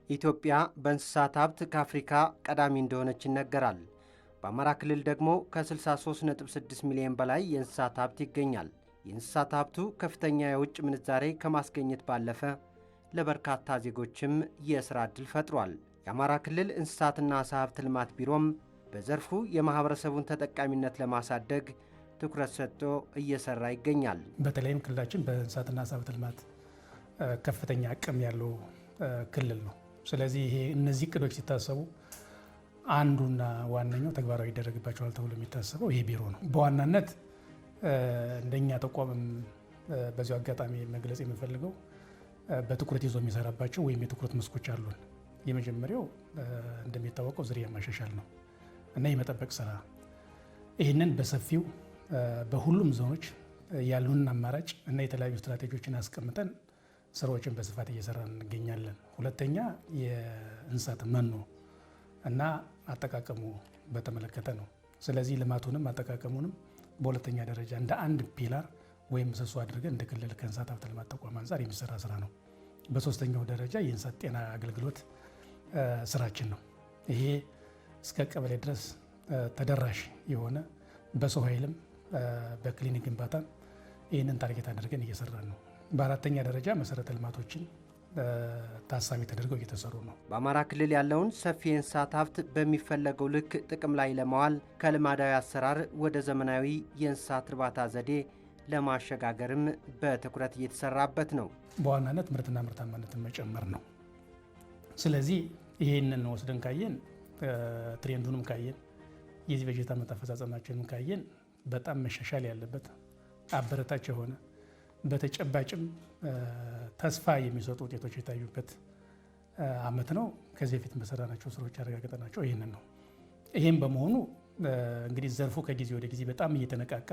ኢትዮጵያ በእንስሳት ሀብት ከአፍሪካ ቀዳሚ እንደሆነች ይነገራል። በአማራ ክልል ደግሞ ከ63.6 ሚሊዮን በላይ የእንስሳት ሀብት ይገኛል። የእንስሳት ሀብቱ ከፍተኛ የውጭ ምንዛሬ ከማስገኘት ባለፈ ለበርካታ ዜጎችም የሥራ ዕድል ፈጥሯል። የአማራ ክልል እንስሳትና ዓሳ ሀብት ልማት ቢሮም በዘርፉ የማኅበረሰቡን ተጠቃሚነት ለማሳደግ ትኩረት ሰጥቶ እየሠራ ይገኛል። በተለይም ክልላችን በእንስሳትና ዓሳ ሀብት ልማት ከፍተኛ አቅም ያለው ክልል ነው። ስለዚህ ይሄ እነዚህ እቅዶች ሲታሰቡ አንዱና ዋነኛው ተግባራዊ ይደረግባቸዋል ተብሎ የሚታሰበው ይሄ ቢሮ ነው። በዋናነት እንደኛ ተቋምም በዚሁ አጋጣሚ መግለጽ የምፈልገው በትኩረት ይዞ የሚሰራባቸው ወይም የትኩረት መስኮች አሉን። የመጀመሪያው እንደሚታወቀው ዝርያ ማሻሻል ነው እና የመጠበቅ ስራ። ይህንን በሰፊው በሁሉም ዞኖች ያሉንን አማራጭ እና የተለያዩ ስትራቴጂዎችን አስቀምጠን ስራዎችን በስፋት እየሰራን እንገኛለን። ሁለተኛ የእንስሳት መኖ እና አጠቃቀሙ በተመለከተ ነው። ስለዚህ ልማቱንም አጠቃቀሙንም በሁለተኛ ደረጃ እንደ አንድ ፒላር ወይም ምሰሶ አድርገን እንደ ክልል ከእንስሳት ሀብት ልማት ተቋም አንጻር የሚሰራ ስራ ነው። በሶስተኛው ደረጃ የእንስሳት ጤና አገልግሎት ስራችን ነው። ይሄ እስከ ቀበሌ ድረስ ተደራሽ የሆነ በሰው ኃይልም በክሊኒክ ግንባታም ይህንን ታርጌት አድርገን እየሰራን ነው። በአራተኛ ደረጃ መሰረተ ልማቶችን ታሳቢ ተደርገው እየተሰሩ ነው። በአማራ ክልል ያለውን ሰፊ የእንስሳት ሀብት በሚፈለገው ልክ ጥቅም ላይ ለማዋል ከልማዳዊ አሰራር ወደ ዘመናዊ የእንስሳት እርባታ ዘዴ ለማሸጋገርም በትኩረት እየተሰራበት ነው። በዋናነት ምርትና ምርታማነትን መጨመር ነው። ስለዚህ ይህንን ወስደን ካየን ትሬንዱንም ካየን የዚህ በጀት ዓመት አፈጻጸማችንን ካየን በጣም መሻሻል ያለበት አበረታች የሆነ በተጨባጭም ተስፋ የሚሰጡ ውጤቶች የታዩበት ዓመት ነው። ከዚህ በፊት በሰራናቸው ስራዎች ያረጋገጠናቸው ይህንን ነው። ይህም በመሆኑ እንግዲህ ዘርፉ ከጊዜ ወደ ጊዜ በጣም እየተነቃቃ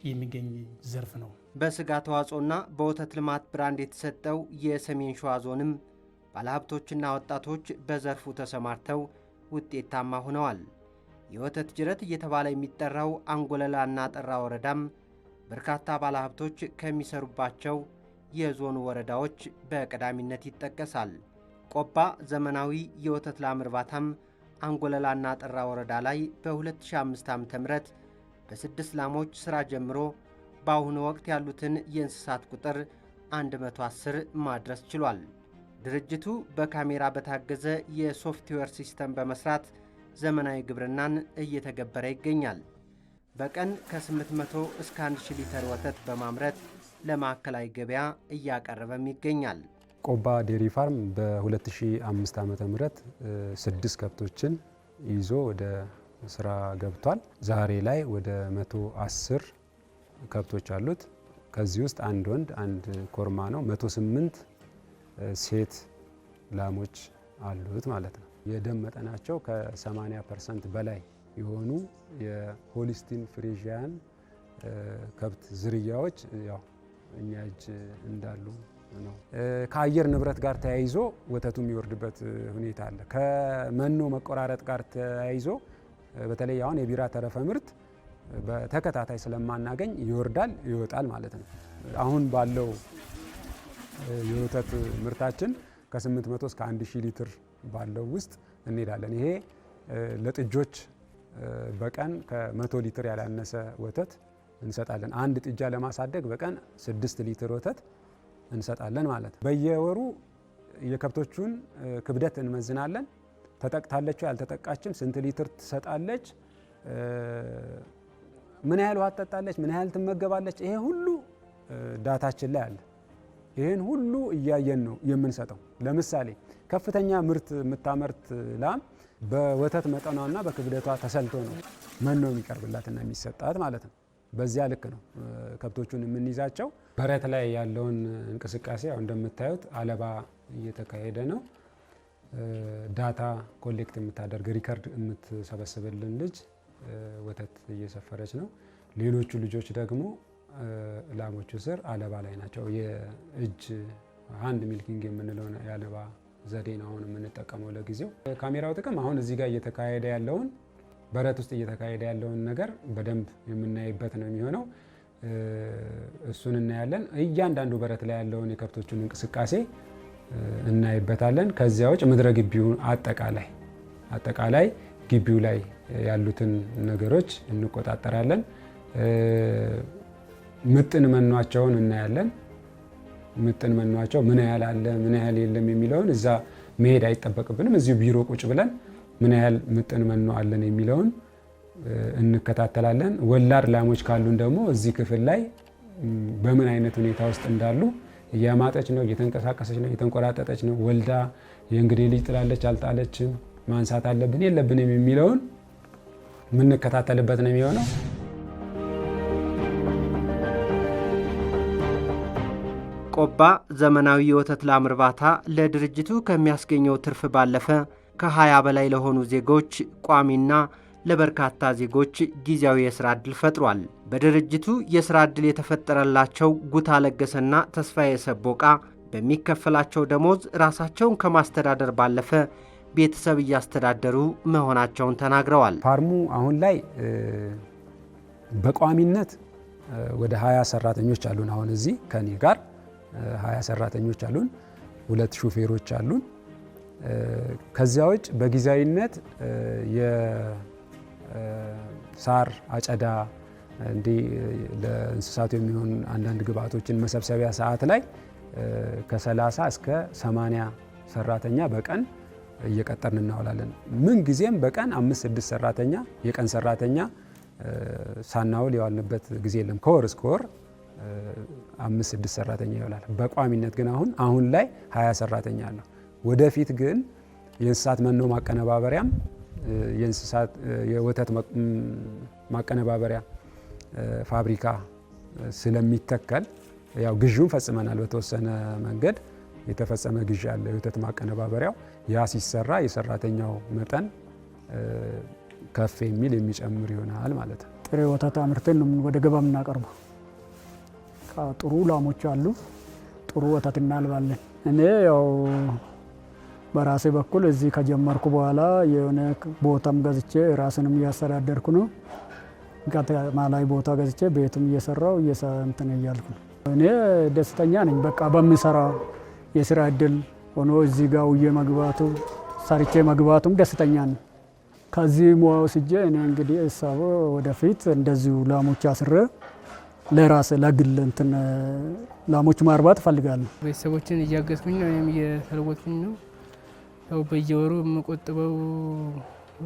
የሚገኝ ዘርፍ ነው። በስጋ ተዋጽኦና በወተት ልማት ብራንድ የተሰጠው የሰሜን ሸዋ ዞንም ባለሀብቶችና ወጣቶች በዘርፉ ተሰማርተው ውጤታማ ሆነዋል። የወተት ጅረት እየተባለ የሚጠራው አንጎለላና ጠራ ወረዳም በርካታ ባለሀብቶች ከሚሰሩባቸው የዞኑ ወረዳዎች በቀዳሚነት ይጠቀሳል። ቆባ ዘመናዊ የወተት ላም እርባታም አንጎለላና ጠራ ወረዳ ላይ በ2005 ዓ.ም በ6 ላሞች ሥራ ጀምሮ በአሁኑ ወቅት ያሉትን የእንስሳት ቁጥር 110 ማድረስ ችሏል። ድርጅቱ በካሜራ በታገዘ የሶፍትዌር ሲስተም በመስራት ዘመናዊ ግብርናን እየተገበረ ይገኛል። በቀን ከ800 እስከ 1000 ሊትር ወተት በማምረት ለማዕከላዊ ገበያ እያቀረበም ይገኛል። ቆባ ዴሪ ፋርም በ2005 ዓ.ም 6 ከብቶችን ይዞ ወደ ስራ ገብቷል። ዛሬ ላይ ወደ 110 ከብቶች አሉት። ከዚህ ውስጥ አንድ ወንድ አንድ ኮርማ ነው። 108 ሴት ላሞች አሉት ማለት ነው። የደም መጠናቸው ከ80% በላይ የሆኑ የሆሊስቲን ፍሪዥያን ከብት ዝርያዎች ያው እኛ እጅ እንዳሉ ነው። ከአየር ንብረት ጋር ተያይዞ ወተቱ የሚወርድበት ሁኔታ አለ። ከመኖ መቆራረጥ ጋር ተያይዞ በተለይ አሁን የቢራ ተረፈ ምርት በተከታታይ ስለማናገኝ ይወርዳል ይወጣል ማለት ነው። አሁን ባለው የወተት ምርታችን ከ800 እስከ 1000 ሊትር ባለው ውስጥ እንሄዳለን። ይሄ ለጥጆች በቀን ከ100 ሊትር ያላነሰ ወተት እንሰጣለን። አንድ ጥጃ ለማሳደግ በቀን 6 ሊትር ወተት እንሰጣለን ማለት ነው። በየወሩ የከብቶቹን ክብደት እንመዝናለን። ተጠቅታለች ያልተጠቃችም፣ ስንት ሊትር ትሰጣለች፣ ምን ያህል ውሃ ትጠጣለች፣ ምን ያህል ትመገባለች፣ ይሄ ሁሉ ዳታችን ላይ አለ። ይህን ሁሉ እያየን ነው የምንሰጠው። ለምሳሌ ከፍተኛ ምርት የምታመርት ላም በወተት መጠኗና በክብደቷ ተሰልቶ ነው መኖ የሚቀርብላትና የሚሰጣት ማለት ነው። በዚያ ልክ ነው ከብቶቹን የምንይዛቸው። በረት ላይ ያለውን እንቅስቃሴ ያው እንደምታዩት አለባ እየተካሄደ ነው። ዳታ ኮሌክት የምታደርግ ሪከርድ የምትሰበስብልን ልጅ ወተት እየሰፈረች ነው። ሌሎቹ ልጆች ደግሞ ላሞቹ ስር አለባ ላይ ናቸው። የእጅ ሃንድ ሚልኪንግ የምንለው የአለባ ዘዴ ነው አሁን የምንጠቀመው ለጊዜው። ካሜራው ጥቅም አሁን እዚህ ጋር እየተካሄደ ያለውን በረት ውስጥ እየተካሄደ ያለውን ነገር በደንብ የምናይበት ነው የሚሆነው። እሱን እናያለን። እያንዳንዱ በረት ላይ ያለውን የከብቶቹን እንቅስቃሴ እናይበታለን። ከዚያ ውጭ ምድረ ግቢውን አጠቃላይ ግቢው ላይ ያሉትን ነገሮች እንቆጣጠራለን። ምጥን መኗቸውን እናያለን። ምጥን መኗቸው ምን ያህል አለ ምን ያህል የለም የሚለውን እዛ መሄድ አይጠበቅብንም። እዚሁ ቢሮ ቁጭ ብለን ምን ያህል ምጥን መኖ አለን የሚለውን እንከታተላለን። ወላድ ላሞች ካሉን ደግሞ እዚህ ክፍል ላይ በምን አይነት ሁኔታ ውስጥ እንዳሉ እያማጠች ነው፣ እየተንቀሳቀሰች ነው፣ እየተንቆራጠጠች ነው፣ ወልዳ የእንግዲህ ልጅ ጥላለች አልጣለችም፣ ማንሳት አለብን የለብንም የሚለውን የምንከታተልበት ነው የሚሆነው። ቆባ ዘመናዊ የወተት ላም እርባታ ለድርጅቱ ከሚያስገኘው ትርፍ ባለፈ ከ20 በላይ ለሆኑ ዜጎች ቋሚና ለበርካታ ዜጎች ጊዜያዊ የሥራ ዕድል ፈጥሯል። በድርጅቱ የሥራ ዕድል የተፈጠረላቸው ጉታ ለገሰና ተስፋዬ ሰቦቃ በሚከፈላቸው ደሞዝ ራሳቸውን ከማስተዳደር ባለፈ ቤተሰብ እያስተዳደሩ መሆናቸውን ተናግረዋል። ፋርሙ አሁን ላይ በቋሚነት ወደ 20 ሰራተኞች አሉን። አሁን እዚህ ከኔ ጋር 20 ሰራተኞች አሉን፣ 2 ሹፌሮች አሉን። ከዚያ ውጭ በጊዜያዊነት የሳር አጨዳ እንዲህ ለእንስሳቱ የሚሆን አንዳንድ ግብአቶችን መሰብሰቢያ ሰዓት ላይ ከ30 እስከ 80 ሰራተኛ በቀን እየቀጠርን እናውላለን። ምን ጊዜም በቀን 5-6 ሰራተኛ የቀን ሰራተኛ ሳናውል የዋልንበት ጊዜ የለም። ከወር እስከ ወር 5-6 ሰራተኛ ይውላል። በቋሚነት ግን አሁን ላይ 20 ሰራተኛ አለው። ወደፊት ግን የእንስሳት መኖ ማቀነባበሪያም የእንስሳት የወተት ማቀነባበሪያ ፋብሪካ ስለሚተከል ያው ግዢውን ፈጽመናል። በተወሰነ መንገድ የተፈጸመ ግዢ አለ። የወተት ማቀነባበሪያው ያ ሲሰራ የሰራተኛው መጠን ከፍ የሚል የሚጨምር ይሆናል ማለት ነው። ጥሬ ወተት አምርተን ነው ወደ ገበያ የምናቀርበው። ጥሩ ላሞች አሉ፣ ጥሩ ወተት እናልባለን። እኔ ያው በራሴ በኩል እዚህ ከጀመርኩ በኋላ የሆነ ቦታም ገዝቼ ራስንም እያስተዳደርኩ ነው። ከተማ ላይ ቦታ ገዝቼ ቤቱም እየሰራው እንትን እያልኩ ነው። እኔ ደስተኛ ነኝ። በቃ በምሰራው የስራ እድል ሆኖ እዚህ ጋር ውዬ መግባቱ ሰርቼ መግባቱም ደስተኛ ነኝ። ከዚህ ሙያ ወስጄ እኔ እንግዲህ እሳቦ ወደፊት እንደዚሁ ላሞች አስሬ ለራሴ ለግል እንትን ላሞች ማርባት እፈልጋለሁ። ቤተሰቦችን እያገዝኩኝ ነው፣ እኔም እየተለወጥኩኝ ነው። ያው በየወሩ የምቆጥበው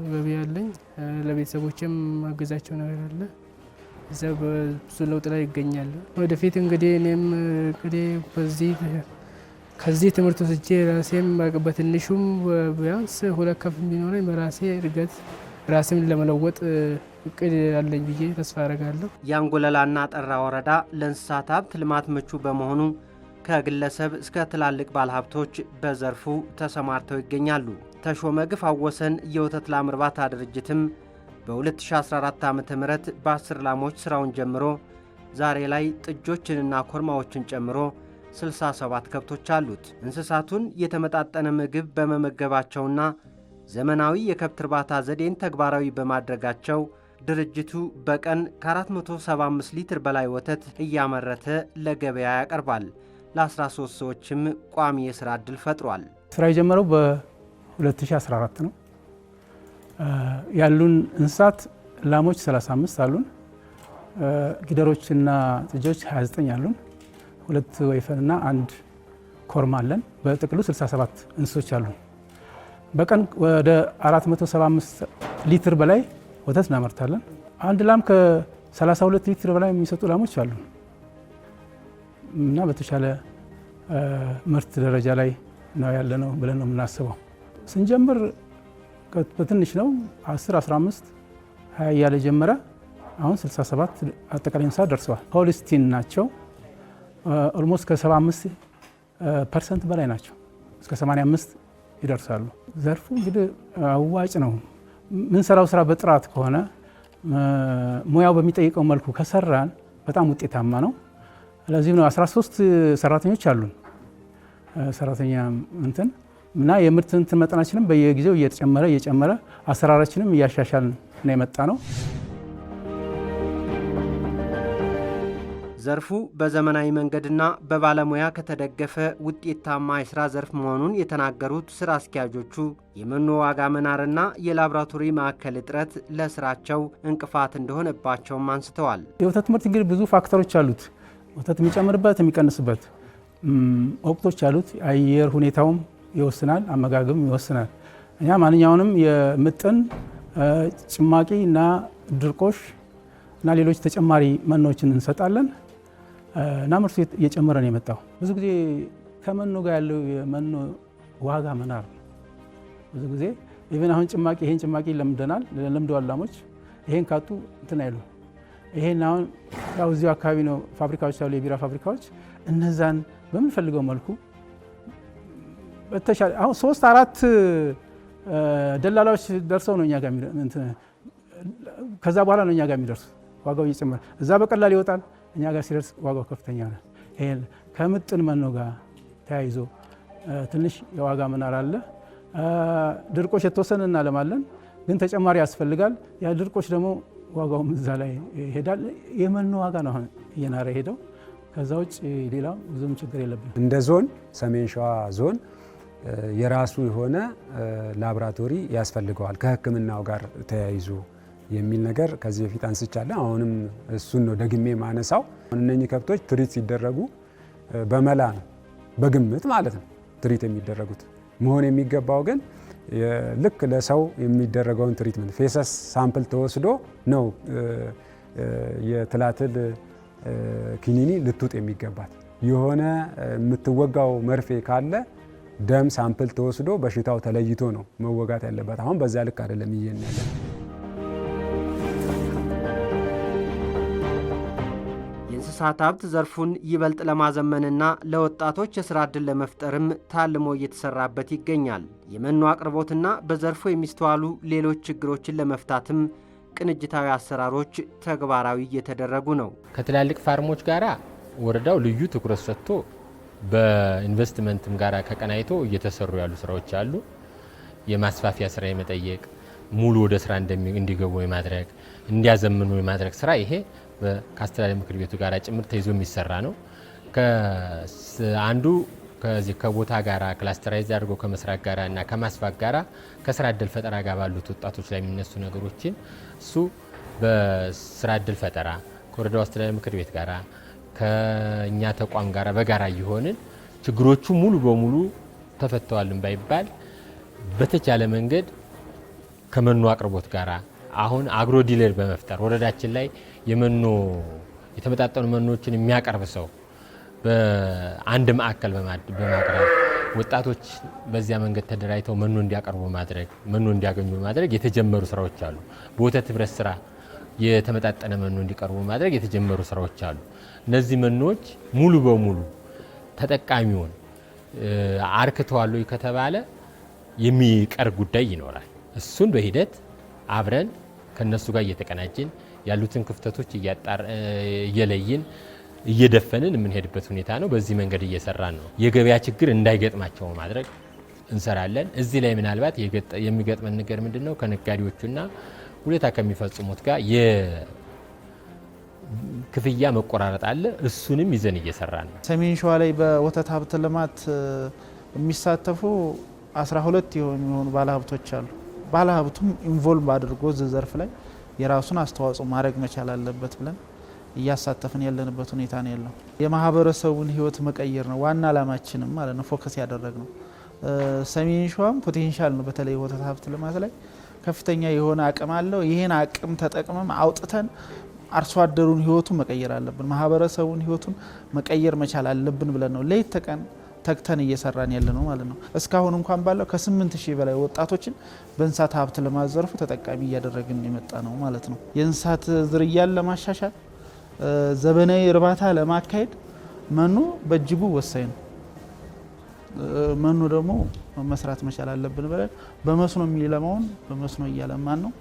ገቢ ያለኝ ለቤተሰቦችም ማገዛቸው ነገር አለ። እዛ በብዙ ለውጥ ላይ ይገኛሉ። ወደፊት እንግዲህ እኔም ከዚህ ትምህርት ወስጄ ራሴም በትንሹም ቢያንስ 2 ከፍ ቢኖረኝ በራሴ እድገት ራሴን ለመለወጥ እቅድ ያለኝ ብዬ ተስፋ አደርጋለሁ። የአንጎለላና ጠራ ወረዳ ለእንስሳት ሀብት ልማት ምቹ በመሆኑ ከግለሰብ እስከ ትላልቅ ባለሀብቶች በዘርፉ ተሰማርተው ይገኛሉ። ተሾመ ግፍ አወሰን የወተት ላም እርባታ ድርጅትም በ2014 ዓ.ም በ10 ላሞች ሥራውን ጀምሮ ዛሬ ላይ ጥጆችንና ኮርማዎችን ጨምሮ 67 ከብቶች አሉት። እንስሳቱን የተመጣጠነ ምግብ በመመገባቸውና ዘመናዊ የከብት እርባታ ዘዴን ተግባራዊ በማድረጋቸው ድርጅቱ በቀን ከ475 ሊትር በላይ ወተት እያመረተ ለገበያ ያቀርባል። ለ13 ሰዎችም ቋሚ የሥራ ዕድል ፈጥሯል። ስራ የጀመረው በ2014 ነው። ያሉን እንስሳት ላሞች 35 አሉን፣ ጊደሮችና ጥጆች 29 አሉን፣ 2 ወይፈንና 1 ኮርማ አለን። በጥቅሉ 67 እንስሶች አሉን። በቀን ወደ 475 ሊትር በላይ ወተት እናመርታለን። አንድ ላም ከ32 ሊትር በላይ የሚሰጡ ላሞች አሉ እና በተሻለ ምርት ደረጃ ላይ ነው ያለነው ብለን ነው የምናስበው። ስንጀምር በትንሽ ነው 10፣ 15፣ 20 እያለ ጀመረ። አሁን 67 አጠቃላይ እንስሳት ደርሰዋል። ሆልስቲን ናቸው። ኦልሞስት ከ75% በላይ ናቸው። እስከ 85 ይደርሳሉ። ዘርፉ እንግዲህ አዋጭ ነው። ምንሰራው ስራ በጥራት ከሆነ ሙያው በሚጠይቀው መልኩ ከሰራን በጣም ውጤታማ ነው። ለዚህም ነው 13 ሰራተኞች አሉን። ሰራተኛ እና የምርት መጠናችንም በየጊዜው እየጨመረ አሰራራችንም እያሻሻልን ነው የመጣ ነው። ዘርፉ በዘመናዊ መንገድና በባለሙያ ከተደገፈ ውጤታማ የስራ ዘርፍ መሆኑን የተናገሩት ስራ አስኪያጆቹ የመኖ ዋጋ መናርና የላቦራቶሪ ማዕከል እጥረት ለስራቸው እንቅፋት እንደሆነባቸውም አንስተዋል። የወተት ምርት እንግዲህ ብዙ ፋክተሮች አሉት። ወተት የሚጨምርበት የሚቀንስበት ወቅቶች አሉት። የአየር ሁኔታውም ይወስናል፣ አመጋገብም ይወስናል። እኛ ማንኛውንም የምጥን ጭማቂ እና ድርቆሽ እና ሌሎች ተጨማሪ መኖችን እንሰጣለን እና ምርቱ እየጨመረ ነው የመጣው። ብዙ ጊዜ ከመኖ ጋር ያለው የመኖ ዋጋ መናር ብዙ ጊዜ ኢቨን አሁን ጭማቂ ይሄን ጭማቂ ለምደዋል ላሞች ይሄን ካጡ እንትን አይሉ። ይሄን አሁን ያው እዚሁ አካባቢ ነው ፋብሪካዎች አሉ፣ የቢራ ፋብሪካዎች። እነዛን በምንፈልገው መልኩ በተሻለ አሁን 3-4 ደላላዎች ደርሰው ነው እኛ ጋር ከዛ በኋላ ነው እኛ ጋር የሚደርሱ። ዋጋው እየጨመረ እዛ በቀላል ይወጣል፣ እኛ ጋር ሲደርስ ዋጋው ከፍተኛ ነው። ይሄን ከምጥን መኖ ጋር ተያይዞ ትንሽ የዋጋ መናር አለ። ድርቆሽ የተወሰነ እናለማለን፣ ግን ተጨማሪ ያስፈልጋል። ያ ድርቆሽ ደግሞ ዋጋውም እዛ ላይ ይሄዳል። የመኖ ዋጋ ነው አሁን እየናረ ሄደው። ከዛ ውጭ ሌላው ብዙም ችግር የለብን። እንደ ዞን ሰሜን ሸዋ ዞን የራሱ የሆነ ላቦራቶሪ ያስፈልገዋል ከሕክምናው ጋር ተያይዞ የሚል ነገር ከዚህ በፊት አንስቻለሁ። አሁንም እሱን ነው ደግሜ ማነሳው። እነኚህ ከብቶች ትሪት ሲደረጉ በመላ ነው፣ በግምት ማለት ነው ትሪት የሚደረጉት። መሆን የሚገባው ግን ልክ ለሰው የሚደረገውን ትሪትመንት ፌሰስ ሳምፕል ተወስዶ ነው የትላትል ኪኒኒ ልትውጥ የሚገባት። የሆነ የምትወጋው መርፌ ካለ ደም ሳምፕል ተወስዶ በሽታው ተለይቶ ነው መወጋት ያለበት። አሁን በዛ ልክ አይደለም እየናለ። የእንስሳት ሀብት ዘርፉን ይበልጥ ለማዘመንና ለወጣቶች የስራ ዕድል ለመፍጠርም ታልሞ እየተሰራበት ይገኛል። የመኖ አቅርቦትና በዘርፉ የሚስተዋሉ ሌሎች ችግሮችን ለመፍታትም ቅንጅታዊ አሰራሮች ተግባራዊ እየተደረጉ ነው። ከትላልቅ ፋርሞች ጋራ ወረዳው ልዩ ትኩረት ሰጥቶ በኢንቨስትመንትም ጋራ ከቀናይቶ እየተሰሩ ያሉ ስራዎች አሉ። የማስፋፊያ ስራ የመጠየቅ ሙሉ ወደ ስራ እንዲገቡ የማድረግ እንዲያዘምኑ የማድረግ ስራ ይሄ ከአስተዳደር ምክር ቤቱ ጋራ ጭምር ተይዞ የሚሰራ ነው። አንዱ ከዚህ ከቦታ ጋራ ክላስተራይዝ አድርጎ ከመስራት ጋራ እና ከማስፋት ጋራ ከስራ ዕድል ፈጠራ ጋር ባሉት ወጣቶች ላይ የሚነሱ ነገሮችን እሱ በስራ ዕድል ፈጠራ ከወረዳው አስተዳደር ምክር ቤት ጋራ ከኛ ተቋም ጋራ በጋራ እየሆንን ችግሮቹ ሙሉ በሙሉ ተፈተዋልን ባይባል በተቻለ መንገድ ከመኖ አቅርቦት ጋራ አሁን አግሮ ዲለር በመፍጠር ወረዳችን ላይ የመኖ የተመጣጠኑ መኖችን የሚያቀርብ ሰው በአንድ ማዕከል በማቅረብ ወጣቶች በዚያ መንገድ ተደራጅተው መኖ እንዲያቀርቡ ማድረግ መኖ እንዲያገኙ ማድረግ የተጀመሩ ስራዎች አሉ። በወተት ህብረት ስራ የተመጣጠነ መኖ እንዲቀርቡ ማድረግ የተጀመሩ ስራዎች አሉ። እነዚህ መኖች ሙሉ በሙሉ ተጠቃሚውን አርክተዋል ከተባለ የሚቀር ጉዳይ ይኖራል። እሱን በሂደት አብረን ከነሱ ጋር እየተቀናጀን ያሉትን ክፍተቶች እየለይን እየደፈንን የምንሄድበት ሁኔታ ነው። በዚህ መንገድ እየሰራን ነው። የገበያ ችግር እንዳይገጥማቸው ማድረግ እንሰራለን። እዚህ ላይ ምናልባት የሚገጥመን ነገር ምንድነው? ከነጋዴዎቹና ሁኔታ ከሚፈጽሙት ጋር የክፍያ መቆራረጥ አለ። እሱንም ይዘን እየሰራን ነው። ሰሜን ሸዋ ላይ በወተት ሀብት ልማት የሚሳተፉ 12 የሚሆኑ ባለሀብቶች አሉ። ባለሀብቱም ኢንቮልቭ አድርጎ ዘርፍ ላይ የራሱን አስተዋጽኦ ማድረግ መቻል አለበት ብለን እያሳተፍን ያለንበት ሁኔታ ነው ያለው። የማህበረሰቡን ህይወት መቀየር ነው ዋና አላማችንም ማለት ነው። ፎከስ ያደረግ ነው። ሰሜን ሸዋም ፖቴንሻል ነው። በተለይ ወተት ሀብት ልማት ላይ ከፍተኛ የሆነ አቅም አለው። ይሄን አቅም ተጠቅመን አውጥተን አርሶ አደሩን ህይወቱን መቀየር አለብን፣ ማህበረሰቡን ህይወቱን መቀየር መቻል አለብን ብለን ነው ሌት ተቀን ተግተን እየሰራን ያለ ነው ማለት ነው። እስካሁን እንኳን ባለው ከ8000 በላይ ወጣቶችን በእንስሳት ሀብት ልማት ዘርፉ ተጠቃሚ እያደረግን የመጣ ነው ማለት ነው። የእንስሳት ዝርያን ለማሻሻል ዘመናዊ እርባታ ለማካሄድ መኖ በእጅጉ ወሳኝ ነው። መኖ ደግሞ መስራት መቻል አለብን ብለን በመስኖ የሚለማውን በመስኖ እያለማን ነው።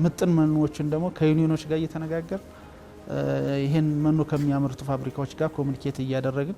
ምጥን መኖዎችን ደግሞ ከዩኒዮኖች ጋር እየተነጋገር ይህን መኖ ከሚያመርቱ ፋብሪካዎች ጋር ኮሚኒኬት እያደረግን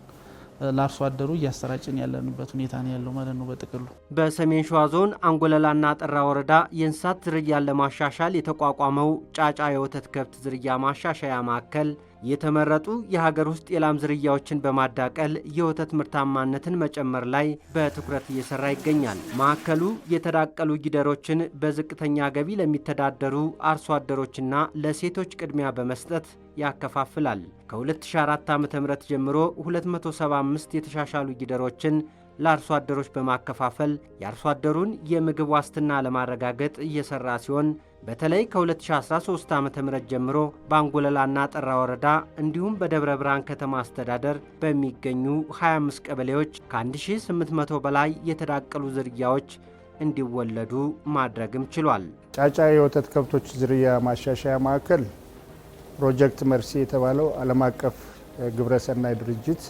ለአርሶ አደሩ እያሰራጭን ያለንበት ሁኔታ ነው ያለው ማለት ነው። በጥቅሉ በሰሜን ሸዋ ዞን አንጎለላና ጠራ ወረዳ የእንስሳት ዝርያን ለማሻሻል የተቋቋመው ጫጫ የወተት ከብት ዝርያ ማሻሻያ ማዕከል የተመረጡ የሀገር ውስጥ የላም ዝርያዎችን በማዳቀል የወተት ምርታማነትን መጨመር ላይ በትኩረት እየሰራ ይገኛል። ማዕከሉ የተዳቀሉ ጊደሮችን በዝቅተኛ ገቢ ለሚተዳደሩ አርሶ አደሮችና ለሴቶች ቅድሚያ በመስጠት ያከፋፍላል። ከ2004 ዓ.ም ጀምሮ 275 የተሻሻሉ ጊደሮችን ለአርሶ አደሮች በማከፋፈል የአርሶ አደሩን የምግብ ዋስትና ለማረጋገጥ እየሰራ ሲሆን በተለይ ከ2013 ዓ.ም ጀምሮ በአንጎለላና ጠራ ወረዳ እንዲሁም በደብረ ብርሃን ከተማ አስተዳደር በሚገኙ 25 ቀበሌዎች ከ1800 በላይ የተዳቀሉ ዝርያዎች እንዲወለዱ ማድረግም ችሏል። ጫጫ የወተት ከብቶች ዝርያ ማሻሻያ ማዕከል ፕሮጀክት መርሲ የተባለው ዓለም አቀፍ ግብረሰናይ ድርጅት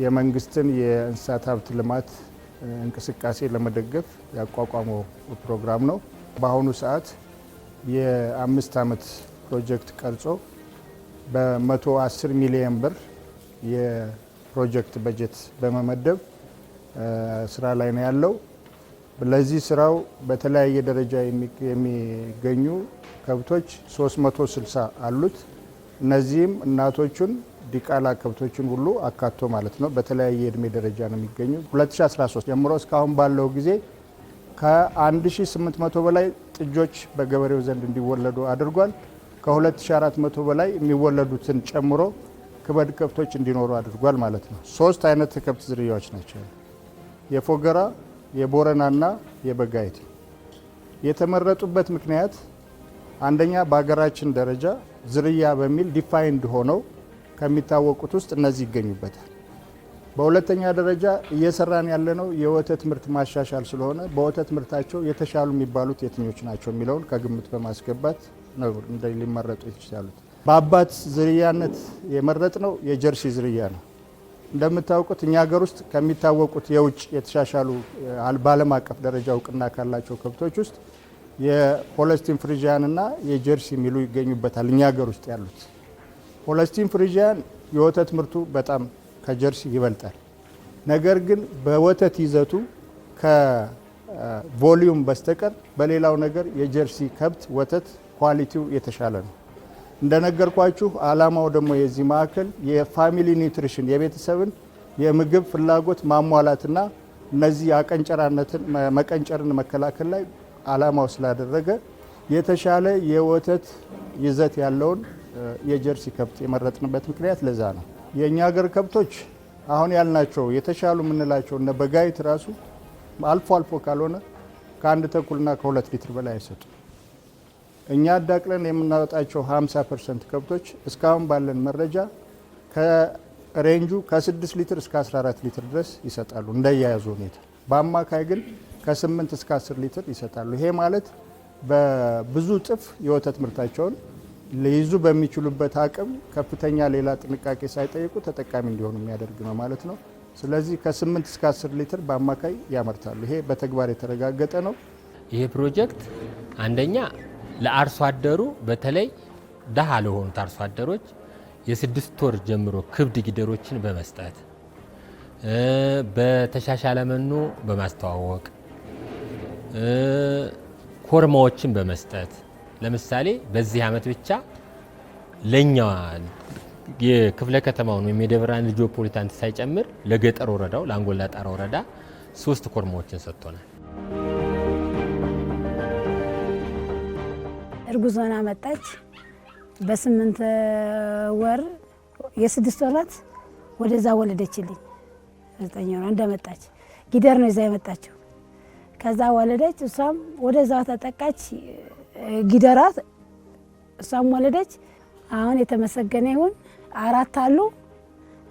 የመንግስትን የእንስሳት ሀብት ልማት እንቅስቃሴ ለመደገፍ ያቋቋመው ፕሮግራም ነው። በአሁኑ ሰዓት የ5 ዓመት ፕሮጀክት ቀርጾ በ110 ሚሊዮን ብር የፕሮጀክት በጀት በመመደብ ስራ ላይ ነው ያለው። ለዚህ ስራው በተለያየ ደረጃ የሚገኙ ከብቶች 360 አሉት። እነዚህም እናቶቹን ዲቃላ ከብቶችን ሁሉ አካቶ ማለት ነው። በተለያየ እድሜ ደረጃ ነው የሚገኙ። 2013 ጀምሮ እስካሁን ባለው ጊዜ ከ1800 በላይ ጥጆች በገበሬው ዘንድ እንዲወለዱ አድርጓል። ከ2400 በላይ የሚወለዱትን ጨምሮ ክበድ ከብቶች እንዲኖሩ አድርጓል ማለት ነው። 3 አይነት ከብት ዝርያዎች ናቸው። የፎገራ፣ የቦረናና የበጋይት የተመረጡበት ምክንያት አንደኛ በሀገራችን ደረጃ ዝርያ በሚል ዲፋይንድ ሆነው ከሚታወቁት ውስጥ እነዚህ ይገኙበታል። በሁለተኛ ደረጃ እየሰራን ያለነው የወተት ምርት ማሻሻል ስለሆነ በወተት ምርታቸው የተሻሉ የሚባሉት የትኞች ናቸው የሚለውን ከግምት በማስገባት ነው ሊመረጡ ይችላሉት። በአባት ዝርያነት የመረጥነው የጀርሲ ዝርያ ነው። እንደምታውቁት እኛ ሀገር ውስጥ ከሚታወቁት የውጭ የተሻሻሉ በዓለም አቀፍ ደረጃ እውቅና ካላቸው ከብቶች ውስጥ የሆለስቲን ፍሪጂያን እና የጀርሲ የሚሉ ይገኙበታል። እኛ ሀገር ውስጥ ያሉት ሆለስቲን ፍሪጂያን የወተት ምርቱ በጣም ከጀርሲ ይበልጣል። ነገር ግን በወተት ይዘቱ ከቮሊዩም በስተቀር በሌላው ነገር የጀርሲ ከብት ወተት ኳሊቲው የተሻለ ነው። እንደነገርኳችሁ ዓላማው ደግሞ የዚህ ማዕከል የፋሚሊ ኒውትሪሽን የቤተሰብን የምግብ ፍላጎት ማሟላትና እነዚህ አቀንጨራነትን መቀንጨርን መከላከል ላይ ዓላማው ስላደረገ የተሻለ የወተት ይዘት ያለውን የጀርሲ ከብት የመረጥንበት ምክንያት ለዛ ነው። የእኛ ሀገር ከብቶች አሁን ያልናቸው የተሻሉ የምንላቸው እነ በጋይት ራሱ አልፎ አልፎ ካልሆነ ከ1 ተኩልና ከ2 ሊትር በላይ አይሰጡ። እኛ አዳቅለን የምናወጣቸው 50% ከብቶች እስካሁን ባለን መረጃ ከሬንጁ ከ6 ሊትር እስከ 14 ሊትር ድረስ ይሰጣሉ እንደያያዙ ሁኔታ። በአማካይ ግን ከ8 እስከ 10 ሊትር ይሰጣሉ። ይሄ ማለት በብዙ እጥፍ የወተት ምርታቸውን ሊይዙ በሚችሉበት አቅም ከፍተኛ ሌላ ጥንቃቄ ሳይጠይቁ ተጠቃሚ እንዲሆኑ የሚያደርግ ነው ማለት ነው። ስለዚህ ከ8 እስከ 10 ሊትር በአማካይ ያመርታሉ። ይሄ በተግባር የተረጋገጠ ነው። ይሄ ፕሮጀክት አንደኛ ለአርሶ አደሩ በተለይ ደሃ ለሆኑት አርሶ አደሮች የ6 ወር ጀምሮ ክብድ ጊደሮችን በመስጠት በተሻሻለ መኖ በማስተዋወቅ ኮርማዎችን በመስጠት ለምሳሌ በዚህ ዓመት ብቻ ለኛ የክፍለ ከተማውን ወይም የደብረ ብርሃን ሜትሮፖሊታን ሳይጨምር ለገጠር ወረዳው ለአንጎላ ጣራ ወረዳ 3 ኮርማዎችን ሰጥቶናል። እርጉዝ ሆና መጣች። በ8 ወር የ6 ወራት ወደዛ ወለደችልኝ። 9 ወር እንደመጣች ጊደር ነው ይዛ የመጣችው። ከዛ ወለደች። እሷም ወደዛ ተጠቃች ጊደራት እሷም ወለደች። አሁን የተመሰገነ ይሁን 4 አሉ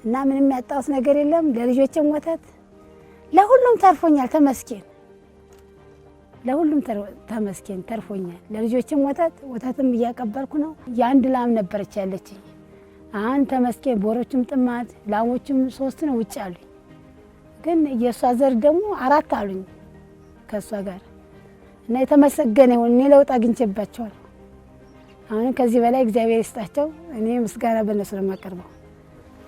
እና ምንም ያጣሁት ነገር የለም። ለልጆችም ወተት ለሁሉም ተርፎኛል። ተመስገን ለሁሉም ተመስገን ተርፎኛል። ለልጆችም ወተትም እያቀበልኩ ነው። የአንድ ላም ነበረች ያለችኝ። አሁን ተመስገን ቦሮችም ጥማት ላሞችም 3 ነው ውጭ አሉኝ። ግን የእሷ ዘር ደግሞ 4 አሉኝ ከእሷ ጋር እና የተመሰገነ ይሁን። እኔ ለውጥ አግኝቼባቸዋል። አሁን ከዚህ በላይ እግዚአብሔር ይስጣቸው። እኔ ምስጋና በእነሱ ነው የማቀርበው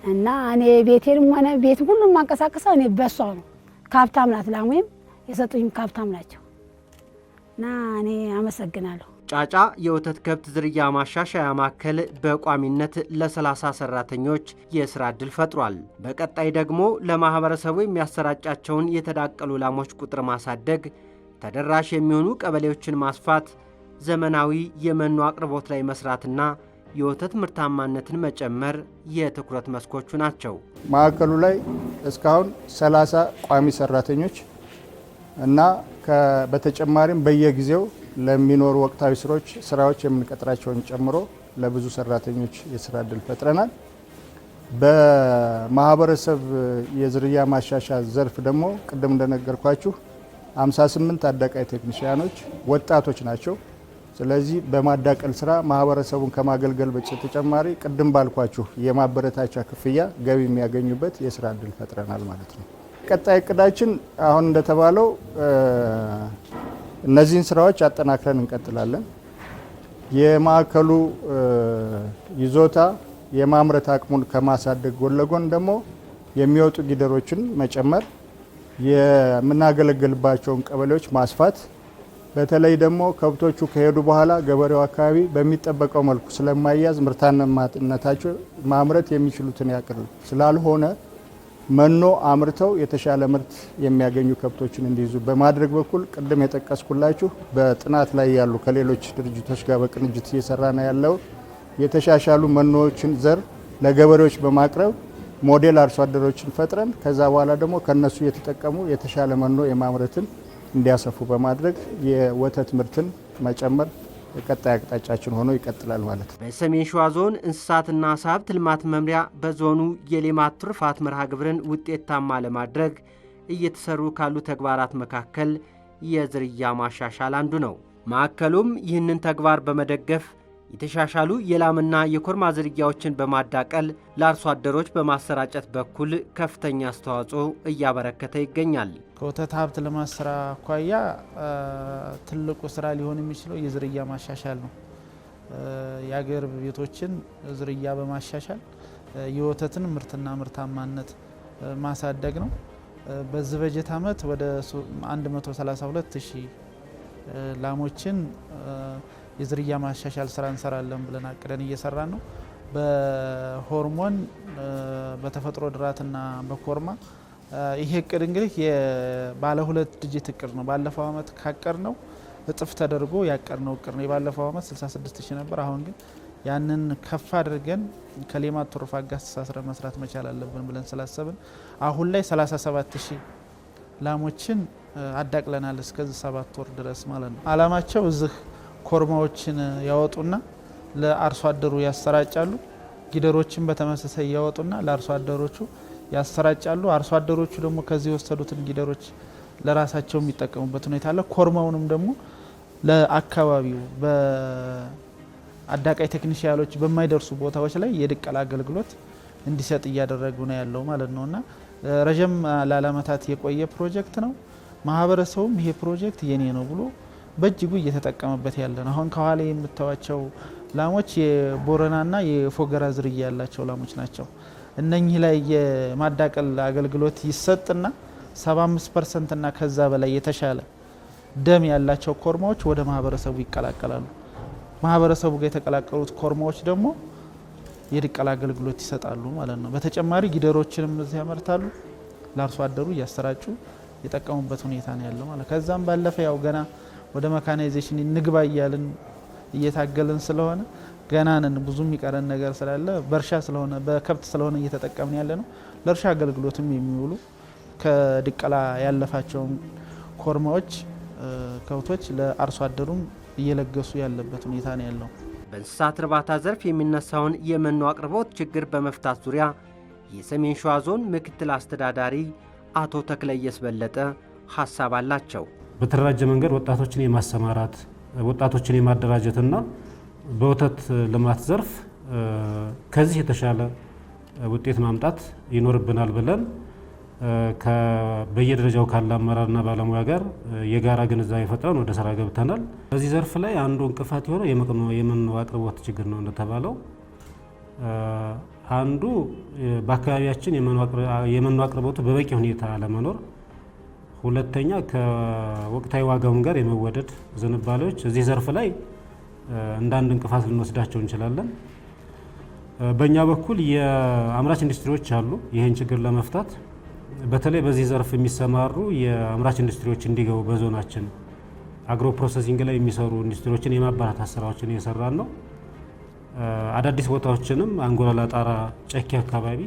እና እኔ ቤቴንም ሆነ ቤት ሁሉም ማንቀሳቀሰው እኔ በሷ ነው። ካብታም ናት ላሙም የሰጡኝም ካብታም ናቸው እና እኔ አመሰግናለሁ። ጫጫ የወተት ከብት ዝርያ ማሻሻያ ማዕከል በቋሚነት ለ30 ሰራተኞች የስራ ዕድል ፈጥሯል። በቀጣይ ደግሞ ለማህበረሰቡ የሚያሰራጫቸውን የተዳቀሉ ላሞች ቁጥር ማሳደግ፣ ተደራሽ የሚሆኑ ቀበሌዎችን ማስፋት፣ ዘመናዊ የመኖ አቅርቦት ላይ መስራትና የወተት ምርታማነትን መጨመር የትኩረት መስኮቹ ናቸው። ማዕከሉ ላይ እስካሁን 30 ቋሚ ሰራተኞች እና በተጨማሪም በየጊዜው ለሚኖሩ ወቅታዊ ስራዎች የምንቀጥራቸውን ጨምሮ ለብዙ ሰራተኞች የስራ ዕድል ፈጥረናል። በማህበረሰብ የዝርያ ማሻሻያ ዘርፍ ደግሞ ቅድም እንደነገርኳችሁ 58 አዳቃይ ቴክኒሽያኖች ወጣቶች ናቸው። ስለዚህ በማዳቀል ስራ ማህበረሰቡን ከማገልገል በተጨማሪ ቅድም ባልኳችሁ የማበረታቻ ክፍያ ገቢ የሚያገኙበት የስራ ዕድል ፈጥረናል ማለት ነው። ቀጣይ እቅዳችን አሁን እንደተባለው እነዚህን ስራዎች አጠናክረን እንቀጥላለን። የማዕከሉ ይዞታ የማምረት አቅሙን ከማሳደግ ጎን ለጎን ደግሞ የሚወጡ ጊደሮችን መጨመር፣ የምናገለግልባቸውን ቀበሌዎች ማስፋት፣ በተለይ ደግሞ ከብቶቹ ከሄዱ በኋላ ገበሬው አካባቢ በሚጠበቀው መልኩ ስለማያዝ ምርታማነታቸው ማምረት የሚችሉትን ያክል ስላልሆነ መኖ አምርተው የተሻለ ምርት የሚያገኙ ከብቶችን እንዲይዙ በማድረግ በኩል ቅድም የጠቀስኩላችሁ በጥናት ላይ ያሉ ከሌሎች ድርጅቶች ጋር በቅንጅት እየሰራ ነው ያለው የተሻሻሉ መኖዎችን ዘር ለገበሬዎች በማቅረብ ሞዴል አርሶ አደሮችን ፈጥረን ከዛ በኋላ ደግሞ ከነሱ እየተጠቀሙ የተሻለ መኖ የማምረትን እንዲያሰፉ በማድረግ የወተት ምርትን መጨመር ቀጣይ አቅጣጫችን ሆኖ ይቀጥላል ማለት ነው። በሰሜን ሸዋ ዞን እንስሳትና ዓሳ ሀብት ልማት መምሪያ በዞኑ የሌማት ትሩፋት መርሃ ግብርን ውጤታማ ለማድረግ እየተሰሩ ካሉ ተግባራት መካከል የዝርያ ማሻሻል አንዱ ነው። ማዕከሉም ይህንን ተግባር በመደገፍ የተሻሻሉ የላምና የኮርማ ዝርያዎችን በማዳቀል ለአርሶ አደሮች በማሰራጨት በኩል ከፍተኛ አስተዋጽኦ እያበረከተ ይገኛል። ከወተት ሀብት ልማት ስራ አኳያ ትልቁ ስራ ሊሆን የሚችለው የዝርያ ማሻሻል ነው። የአገር ቤቶችን ዝርያ በማሻሻል የወተትን ምርትና ምርታማነት ማሳደግ ነው። በዚህ በጀት ዓመት ወደ 132,000 ላሞችን የዝርያ ማሻሻል ስራ እንሰራለን ብለን አቅደን እየሰራን ነው። በሆርሞን በተፈጥሮ ድራትና በኮርማ ይሄ እቅድ እንግዲህ ባለ 2 ዲጂት እቅድ ነው። ባለፈው ዓመት ካቀር ነው እጥፍ ተደርጎ ያቀር ነው እቅድ ነው። የባለፈው ዓመት 66,000 ነበር። አሁን ግን ያንን ከፍ አድርገን ከሌማት ትሩፋት ጋር አስተሳስረን መስራት መቻል አለብን ብለን ስላሰብን አሁን ላይ 37,000 ላሞችን አዳቅለናል እስከዚህ 7 ወር ድረስ ማለት ነው። አላማቸው እዚህ ኮርማዎችን ያወጡና ለአርሶ አደሩ ያሰራጫሉ። ጊደሮችን በተመሳሳይ ያወጡና ለአርሶ አደሮቹ ያሰራጫሉ። አርሶ አደሮቹ ደግሞ ከዚህ የወሰዱትን ጊደሮች ለራሳቸው የሚጠቀሙበት ሁኔታ አለ። ኮርማውንም ደግሞ ለአካባቢው በአዳቃይ ቴክኒሽያኖች በማይደርሱ ቦታዎች ላይ የድቀላ አገልግሎት እንዲሰጥ እያደረጉ ነው ያለው ማለት ነው እና ረዥም ላለመታት የቆየ ፕሮጀክት ነው። ማህበረሰቡም ይሄ ፕሮጀክት የኔ ነው ብሎ በእጅጉ እየተጠቀመበት ያለ ነው። አሁን ከኋላ የምታዩቸው ላሞች የቦረናና የፎገራ ዝርያ ያላቸው ላሞች ናቸው። እነኚህ ላይ የማዳቀል አገልግሎት ይሰጥና 75% እና ከዛ በላይ የተሻለ ደም ያላቸው ኮርማዎች ወደ ማህበረሰቡ ይቀላቀላሉ። ማህበረሰቡ ጋር የተቀላቀሉት ኮርማዎች ደግሞ የድቀላ አገልግሎት ይሰጣሉ ማለት ነው። በተጨማሪ ጊደሮችንም እዚህ ያመርታሉ። ለአርሶ አደሩ እያሰራጩ የጠቀሙበት ሁኔታ ነው ያለው ማለት። ከዛም ባለፈ ያው ገና ወደ መካናይዜሽን ንግባ እያልን እየታገልን ስለሆነ ገና ነን። ብዙ የሚቀረን ነገር ስላለ በእርሻ ስለሆነ በከብት ስለሆነ እየተጠቀምን ያለ ነው። ለእርሻ አገልግሎትም የሚውሉ ከድቀላ ያለፋቸውን ኮርማዎች ከብቶች ለአርሶ አደሩም እየለገሱ ያለበት ሁኔታ ነው ያለው። በእንስሳት እርባታ ዘርፍ የሚነሳውን የመኖ አቅርቦት ችግር በመፍታት ዙሪያ የሰሜን ሸዋ ዞን ምክትል አስተዳዳሪ አቶ ተክለየስ በለጠ ሀሳብ አላቸው። በተደራጀ መንገድ ወጣቶችን የማሰማራት ወጣቶችን የማደራጀትና በወተት ልማት ዘርፍ ከዚህ የተሻለ ውጤት ማምጣት ይኖርብናል ብለን በየደረጃው ካለ አመራርና ባለሙያ ጋር የጋራ ግንዛቤ ፈጥረን ወደ ስራ ገብተናል። በዚህ ዘርፍ ላይ አንዱ እንቅፋት የሆነው የመኖ አቅርቦት ችግር ነው እንደተባለው። አንዱ በአካባቢያችን የመኖ አቅርቦቱ በበቂ ሁኔታ አለመኖር፣ ሁለተኛ ከወቅታዊ ዋጋውን ጋር የመወደድ ዝንባሌዎች እዚህ ዘርፍ ላይ እንዳንድ እንቅፋት ልንወስዳቸው እንችላለን። በእኛ በኩል የአምራች ኢንዱስትሪዎች አሉ። ይህን ችግር ለመፍታት በተለይ በዚህ ዘርፍ የሚሰማሩ የአምራች ኢንዱስትሪዎች እንዲገቡ በዞናችን አግሮ ፕሮሰሲንግ ላይ የሚሰሩ ኢንዱስትሪዎችን የማበረታታት ስራዎችን እየሰራን ነው። አዳዲስ ቦታዎችንም አንጎላላ፣ ጣራ፣ ጨኪ አካባቢ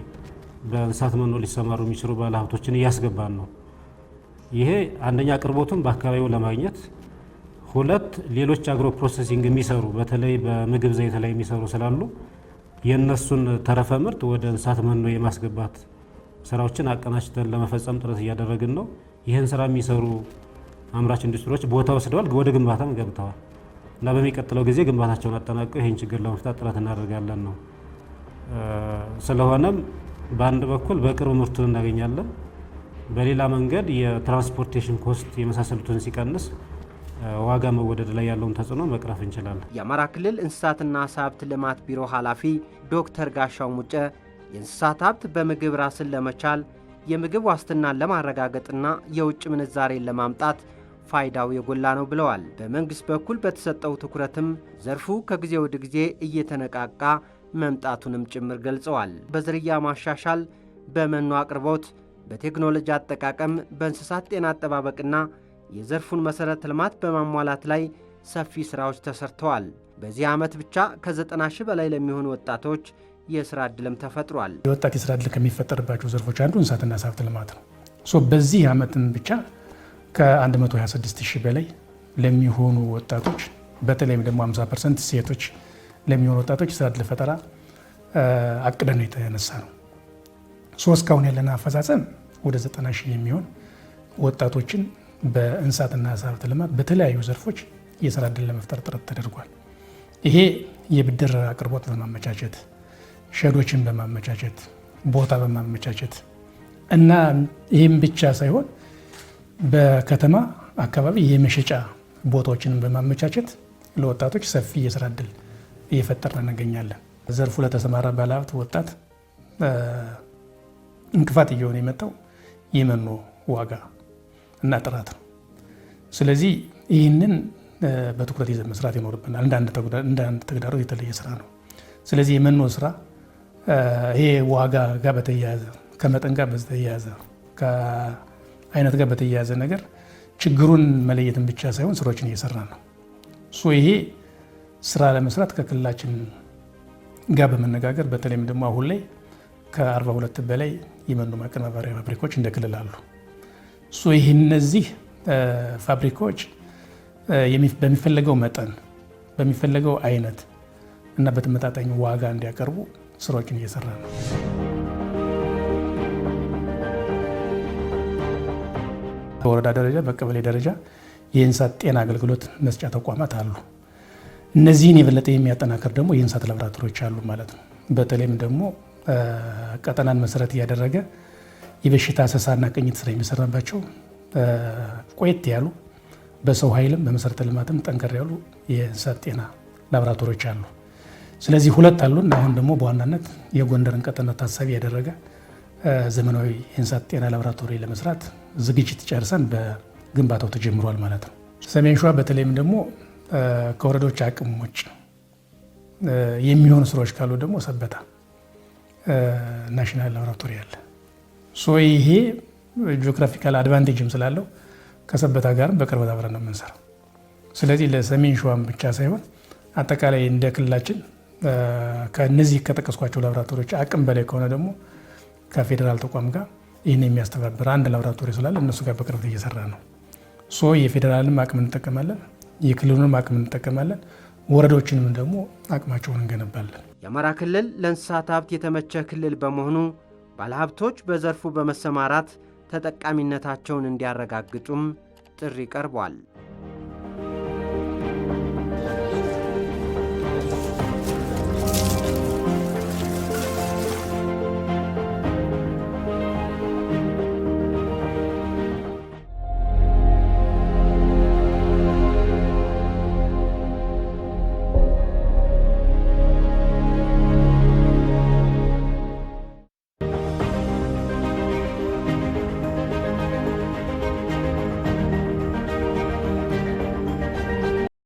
በእንስሳት መኖ ሊሰማሩ የሚችሉ ባለሀብቶችን እያስገባን ነው። ይሄ አንደኛ አቅርቦቱን በአካባቢው ለማግኘት፣ ሁለት ሌሎች አግሮ ፕሮሰሲንግ የሚሰሩ በተለይ በምግብ ዘይት ላይ የሚሰሩ ስላሉ የነሱን ተረፈ ምርት ወደ እንስሳት መኖ የማስገባት ስራዎችን አቀናጅተን ለመፈጸም ጥረት እያደረግን ነው። ይህን ስራ የሚሰሩ አምራች ኢንዱስትሪዎች ቦታ ወስደዋል፣ ወደ ግንባታም ገብተዋል እና በሚቀጥለው ጊዜ ግንባታቸውን አጠናቀው ይህን ችግር ለመፍታት ጥረት እናደርጋለን ነው። ስለሆነም በአንድ በኩል በቅርብ ምርቱን እናገኛለን፣ በሌላ መንገድ የትራንስፖርቴሽን ኮስት የመሳሰሉትን ሲቀንስ ዋጋ መወደድ ላይ ያለውን ተጽዕኖ መቅረፍ እንችላለን። የአማራ ክልል እንስሳትና ዓሳ ሀብት ልማት ቢሮ ኃላፊ ዶክተር ጋሻው ሙጬ የእንስሳት ሀብት በምግብ ራስን ለመቻል የምግብ ዋስትናን ለማረጋገጥና የውጭ ምንዛሬን ለማምጣት ፋይዳው የጎላ ነው ብለዋል። በመንግስት በኩል በተሰጠው ትኩረትም ዘርፉ ከጊዜ ወደ ጊዜ እየተነቃቃ መምጣቱንም ጭምር ገልጸዋል። በዝርያ ማሻሻል፣ በመኖ አቅርቦት፣ በቴክኖሎጂ አጠቃቀም፣ በእንስሳት ጤና አጠባበቅና የዘርፉን መሰረተ ልማት በማሟላት ላይ ሰፊ ስራዎች ተሰርተዋል። በዚህ ዓመት ብቻ ከ90 ሺህ በላይ ለሚሆኑ ወጣቶች የስራ ዕድልም ተፈጥሯል። የወጣት የስራ ዕድል ከሚፈጠርባቸው ዘርፎች አንዱ እንስሳትና ዓሳ ሀብት ልማት ነው። በዚህ ዓመትም ብቻ ከ126 ሺህ በላይ ለሚሆኑ ወጣቶች በተለይም ደግሞ 50% ሴቶች ለሚሆኑ ወጣቶች የስራ ዕድል ፈጠራ አቅደን ነው የተነሳ ነው። እስካሁን ያለን አፈጻጸም ወደ 90 ሺህ የሚሆን ወጣቶችን በእንስሳትና ዓሳ ሀብት ልማት በተለያዩ ዘርፎች የስራ ዕድል ለመፍጠር ጥረት ተደርጓል። ይሄ የብድር አቅርቦት በማመቻቸት ሸዶችን በማመቻቸት ቦታ በማመቻቸት እና ይህም ብቻ ሳይሆን በከተማ አካባቢ የመሸጫ ቦታዎችን በማመቻቸት ለወጣቶች ሰፊ የስራ ዕድል እየፈጠርን እንገኛለን። ዘርፉ ለተሰማራ ባለሀብት ወጣት እንቅፋት እየሆነ የመጣው የመኖ ዋጋ እና ጥራት ነው። ስለዚህ ይህንን በትኩረት ይዘን መስራት ይኖርብናል። እንደ አንድ ተግዳሮት የተለየ ስራ ነው። ስለዚህ የመኖ ስራ ይሄ ዋጋ ጋር በተያያዘ ከመጠን ጋር በተያያዘ ከአይነት ጋር በተያያዘ ነገር ችግሩን መለየትን ብቻ ሳይሆን ስራዎችን እየሰራ ነው። ይሄ ስራ ለመስራት ከክልላችን ጋር በመነጋገር በተለይም ደግሞ አሁን ላይ ከ42 በላይ የመኖ ማቀነባበሪያ ፋብሪካዎች እንደ ክልል አሉ። ይህ እነዚህ ፋብሪካዎች በሚፈለገው መጠን በሚፈለገው አይነት እና በተመጣጣኝ ዋጋ እንዲያቀርቡ ስራዎችን እየሰራ ነው። በወረዳ ደረጃ በቀበሌ ደረጃ የእንስሳት ጤና አገልግሎት መስጫ ተቋማት አሉ። እነዚህን የበለጠ የሚያጠናክር ደግሞ የእንስሳት ላቦራቶሪዎች አሉ ማለት ነው። በተለይም ደግሞ ቀጠናን መሰረት እያደረገ የበሽታ አሰሳና ቅኝት ስራ የሚሰራባቸው ቆየት ያሉ በሰው ኃይልም በመሰረተ ልማትም ጠንከር ያሉ የእንስሳት ጤና ላቦራቶሪዎች አሉ። ስለዚህ ሁለት አሉን። አሁን ደግሞ በዋናነት የጎንደርን ቀጠና ታሳቢ ያደረገ ዘመናዊ የእንስሳት ጤና ላቦራቶሪ ለመስራት ዝግጅት ጨርሰን በግንባታው ተጀምሯል ማለት ነው። ሰሜን ሸዋ በተለይም ደግሞ ከወረዳዎች አቅም ውጭ የሚሆኑ ስራዎች ካሉ ደግሞ ሰበታ ናሽናል ላቦራቶሪ አለ። ይሄ ጂኦግራፊካል አድቫንቴጅም ስላለው ከሰበታ ጋርም በቅርበት አብረን ነው የምንሰራው። ስለዚህ ለሰሜን ሸዋም ብቻ ሳይሆን አጠቃላይ እንደ ክልላችን ከነዚህ ከጠቀስኳቸው ላቦራቶሪዎች አቅም በላይ ከሆነ ደግሞ ከፌዴራል ተቋም ጋር ይህን የሚያስተባብር አንድ ላቦራቶሪ ስላለ እነሱ ጋር በቅርበት እየሰራ ነው። የፌዴራልንም አቅም እንጠቀማለን፣ የክልሉንም አቅም እንጠቀማለን፣ ወረዳዎችንም ደግሞ አቅማቸውን እንገነባለን። የአማራ ክልል ለእንስሳት ሀብት የተመቸ ክልል በመሆኑ ባለሀብቶች በዘርፉ በመሰማራት ተጠቃሚነታቸውን እንዲያረጋግጡም ጥሪ ቀርቧል።